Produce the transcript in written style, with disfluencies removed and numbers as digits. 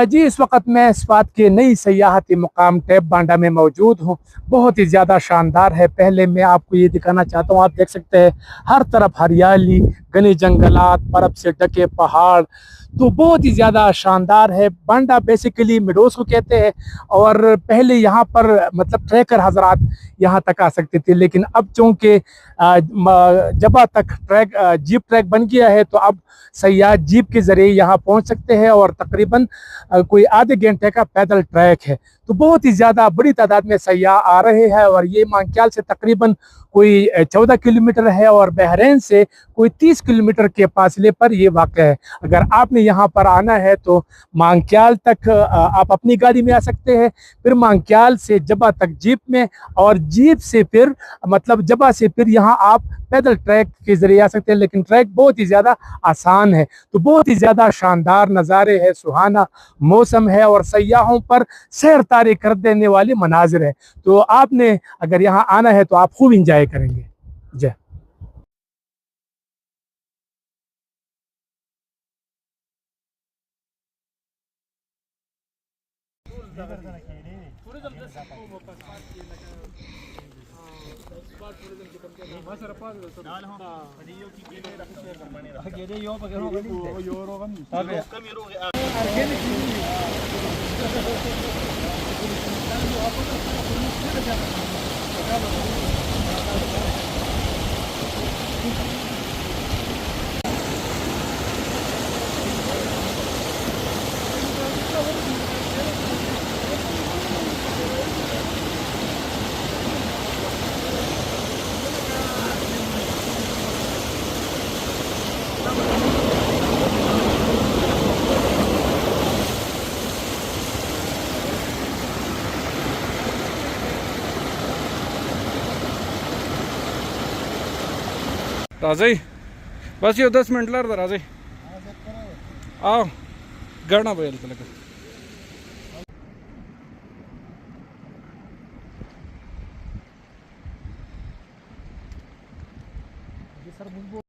जी, इस वक्त मैं इस बात के नई सयाहती मुकाम टैप बांडा में मौजूद हूँ। बहुत ही ज़्यादा शानदार है। पहले मैं आपको ये दिखाना चाहता हूँ, आप देख सकते हैं हर तरफ हरियाली, घने जंगलात, बर्फ से ढके पहाड़। तो बहुत ही ज़्यादा शानदार है। बांडा बेसिकली मिडोस को कहते हैं। और पहले यहाँ पर मतलब ट्रैकर हजरात यहाँ तक आ सकते थे, लेकिन अब चूंकि जब तक जीप ट्रैक बन गया है, तो अब सयाह जीप के जरिए यहाँ पहुँच सकते हैं। और तकरीबन कोई आधे घंटे का पैदल ट्रैक है। तो बहुत ही ज्यादा बड़ी तादाद में सयाह आ रहे हैं। और ये मांगख्याल से तकरीबन कोई 14 किलोमीटर है, और बहरीन से कोई 30 किलोमीटर के फासले पर ये वाक़ है। अगर आपने यहाँ पर आना है तो मांगख्याल तक आप अपनी गाड़ी में आ सकते हैं, फिर मांगख्याल से जबा तक जीप में, और जीप से फिर मतलब जबा से फिर यहाँ आप पैदल ट्रैक के जरिए आ सकते हैं। लेकिन ट्रैक बहुत ही ज़्यादा आसान है। तो बहुत ही ज़्यादा शानदार नज़ारे है, सुहाना मौसम है, और सयाहों पर सैर तारी कर देने वाले मनाजिर है। तो आपने अगर यहाँ आना है तो आप खूब इंजॉय करेंगे। जय। राजे बस ये 10 मिनट लड़ राजे आओ गणा बैल लगा सर